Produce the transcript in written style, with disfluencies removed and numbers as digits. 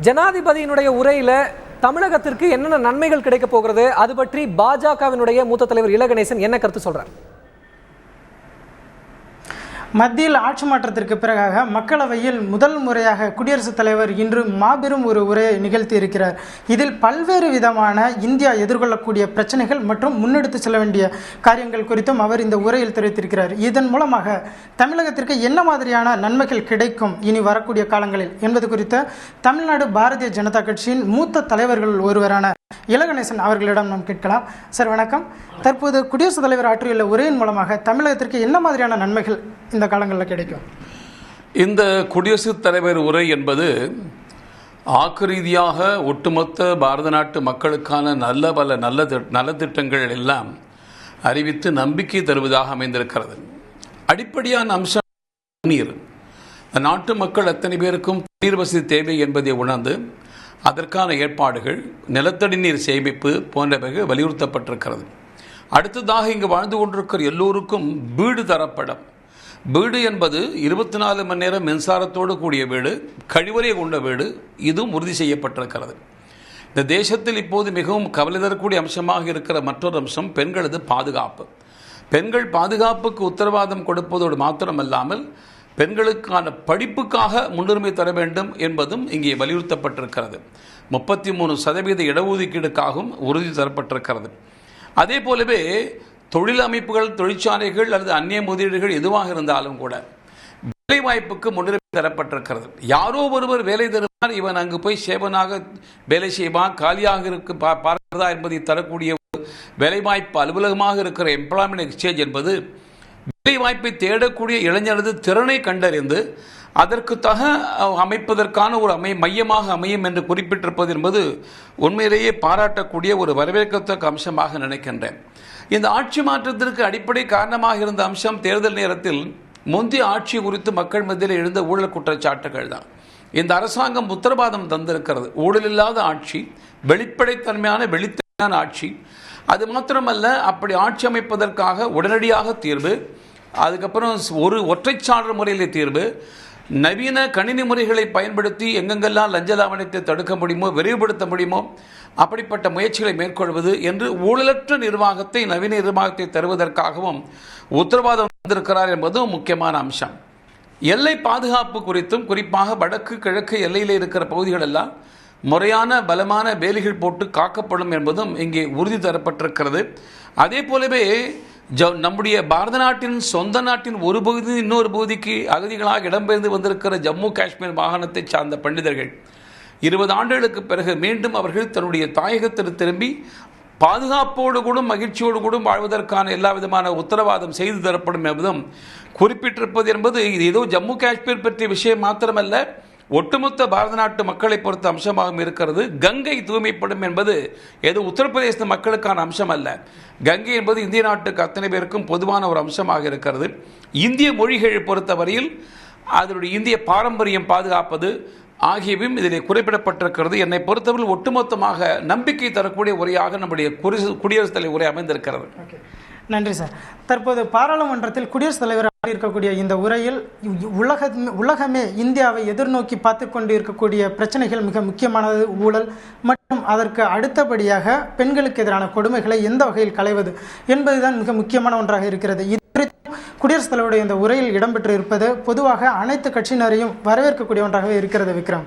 ஜனாதிபதியினுடைய உரையில் தமிழகத்திற்கு என்னென்ன நன்மைகள் கிடைக்க போகிறது, அது பற்றி பாஜகவினுடைய மூத்த தலைவர் இல கணேசன் என்ன கருத்து சொல்றார்? மத்தியில் ஆட்சி மாற்றத்திற்கு பிறகாக மக்களவையில் முதல் முறையாக குடியரசுத் தலைவர் இன்று மாபெரும் ஒரு உரையை நிகழ்த்தி இருக்கிறார். இதில் பல்வேறு விதமான இந்தியா எதிர்கொள்ளக்கூடிய பிரச்சனைகள் மற்றும் முன்னெடுத்து செல்ல வேண்டிய காரியங்கள் குறித்தும் அவர் இந்த உரையில் தெரிவித்திருக்கிறார். இதன் மூலமாக தமிழகத்திற்கு என்ன மாதிரியான நன்மைகள் கிடைக்கும் இனி வரக்கூடிய காலங்களில் என்பது குறித்து தமிழ்நாடு பாரதிய ஜனதா கட்சியின் மூத்த தலைவர்கள் ஒருவரான இல கணேசன் அவர்களிடம் நாம் கேட்கலாம். சார் வணக்கம். தற்போது குடியரசுத் தலைவர் ஆற்றியுள்ள உரையின் மூலமாக தமிழகத்திற்கு என்ன மாதிரியான நன்மைகள் இந்த காலங்களில் கிடைக்கும்? இந்த குடியரசுத் தலைவர் உரை என்பது ஆக்க ரீதியாக ஒட்டுமொத்த பாரத நாட்டு மக்களுக்கான பல நலத்திட்டங்கள் எல்லாம் அறிவித்து நம்பிக்கை தருவதாக அமைந்திருக்கிறது. அடிப்படையான அம்சம் நீர். நாட்டு மக்கள் அத்தனை பேருக்கும் நீர் வசதி தேவை என்பதை உணர்ந்து அதற்கான ஏற்பாடுகள், நிலத்தடி நீர் சேமிப்பு போன்றவைகள் வலியுறுத்தப்பட்டிருக்கிறது. அடுத்ததாக இங்கு வாழ்ந்து கொண்டிருக்கிற எல்லோருக்கும் வீடு தரப்படும். வீடு என்பது 24 மணி நேரம் மின்சாரத்தோடு கூடிய வீடு, கழிவறை கொண்ட வீடு, இதுவும் உறுதி செய்யப்பட்டிருக்கிறது. இந்த தேசத்தில் இப்போது மிகவும் கவலை தரக்கூடிய அம்சமாக இருக்கிற மற்றொரு அம்சம் பெண்களது பாதுகாப்பு. பெண்கள் பாதுகாப்புக்கு உத்தரவாதம் கொடுப்பதோடு மாத்திரமல்லாமல் பெண்களுக்கான படிப்புக்காக முன்னுரிமை தர வேண்டும் என்பதும் இங்கே வலியுறுத்தப்பட்டிருக்கிறது. 33% இடஒதுக்கீடுக்காகவும் உறுதி தரப்பட்டிருக்கிறது. அதே போலவே தொழில் அமைப்புகள், தொழிற்சாலைகள் அல்லது அந்நிய முதலீடுகள் எதுவாக இருந்தாலும் கூட வேலை வாய்ப்புக்கு முன்னுரிமை தரப்பட்டிருக்கிறது. யாரோ ஒருவர் வேலை தருவார், இவன் அங்கு போய் சேவனாக வேலை செய்வான், காலியாக இருக்கு பார்க்கிறதா என்பதை தரக்கூடிய வேலைவாய்ப்பு அலுவலகமாக இருக்கிற எம்ப்ளாய்மெண்ட் எக்ஸ்சேஞ்ச் என்பது வேலை வாய்ப்பை தேடக்கூடிய இளைஞரது திறனை கண்டறிந்து அதற்கு அமைப்பதற்கான ஒரு மையமாக அமையும் என்று குறிப்பிட்டிருப்பது என்பது உண்மையிலேயே பாராட்டக்கூடிய ஒரு வரவேற்கத்தக்க அம்சமாக நினைக்கின்றேன். இந்த ஆட்சி மாற்றத்திற்கு அடிப்படை காரணமாக இருந்த அம்சம் தேர்தல் நேரத்தில் முந்தைய ஆட்சி குறித்து மக்கள் மத்தியில் எழுந்த ஊழல் குற்றச்சாட்டுகள் தான். இந்த அரசாங்கம் உத்தரவாதம் தந்திருக்கிறது. ஊழல் இல்லாத ஆட்சி, வெளிப்படைத்தன்மையான ஆட்சி. அது மாத்திரமல்ல, அப்படி ஆட்சி அமைப்பதற்காக உடனடியாக தீர்வு, அதுக்கப்புறம் ஒரு ஒற்றைச்சாளர் முறையிலே தீர்வு, நவீன கணினி முறைகளை பயன்படுத்தி எங்கெங்கெல்லாம் லஞ்ச லாவணத்தை தடுக்க முடியுமோ, விரைவுபடுத்த முடியுமோ அப்படிப்பட்ட முயற்சிகளை மேற்கொள்வது என்று ஊழலற்ற நிர்வாகத்தை, நவீன நிர்வாகத்தை தருவதற்காகவும் உத்தரவாதம் வந்திருக்கிறார் என்பதும் முக்கியமான அம்சம். எல்லை பாதுகாப்பு குறித்தும், குறிப்பாக வடக்கு கிழக்கு எல்லையில் இருக்கிற பகுதிகள் எல்லாம் முறையான பலமான வேலிகள் போட்டு காக்கப்படும் என்பதும் இங்கே உறுதி தரப்பட்டிருக்கிறது. அதே போலவே நம்முடைய பாரத நாட்டின் சொந்த நாட்டின் ஒரு பகுதி இன்னொரு பகுதிக்கு அகதிகளாக இடம்பெயர்ந்து வந்திருக்கிற ஜம்மு காஷ்மீர் மாகாணத்தை சார்ந்த பண்டிதர்கள் 20 ஆண்டுகளுக்கு பிறகு மீண்டும் அவர்கள் தன்னுடைய தாயகத்திற்கு திரும்பி பாதுகாப்போடு கூட மகிழ்ச்சியோடு கூட வாழ்வதற்கான எல்லா விதமான உத்தரவாதம் செய்து தரப்படும் என்பதும் குறிப்பிட்டிருப்பது என்பது இது ஏதோ ஜம்மு காஷ்மீர் பற்றிய விஷயம் மாத்திரமல்ல, ஒட்டுமொத்த பாரத நாட்டு மக்களை பொறுத்த அம்சமாகவும் இருக்கிறது. கங்கை தூய்மைப்படும் என்பது ஏதோ உத்தரப்பிரதேச மக்களுக்கான அம்சம் அல்ல. கங்கை என்பது இந்திய நாட்டுக்கு அத்தனை பேருக்கும் பொதுவான ஒரு அம்சமாக இருக்கிறது. இந்திய மொழிகளை பொறுத்தவரையில் அதனுடைய இந்திய பாரம்பரியம் பாதுகாப்பது ஆகியவையும் இதில் குறிப்பிடப்பட்டிருக்கிறது. என்னை பொறுத்தவரை ஒட்டுமொத்தமாக நம்பிக்கை தரக்கூடிய உரையாக நம்முடைய குடியரசுத் தலைவர் உரை அமைந்திருக்கிறது. நன்றி சார். தற்போது பாராளுமன்றத்தில் குடியரசுத் தலைவர் இருக்கக்கூடிய இந்த உரையில் உலகமே இந்தியாவை எதிர்நோக்கி பார்த்து கொண்டு இருக்கக்கூடிய பிரச்சனைகள் மிக முக்கியமானது ஊழல் மற்றும் அதற்கு அடுத்தபடியாக பெண்களுக்கு எதிரான கொடுமைகளை எந்த வகையில் களைவது என்பதுதான் மிக முக்கியமான ஒன்றாக இருக்கிறது. இது குடியரசுத் தலைவருடைய இந்த உரையில் இடம்பெற்று இருப்பது பொதுவாக அனைத்து கட்சியினரையும் வரவேற்கக்கூடிய ஒன்றாக இருக்கிறது. விக்ரம்.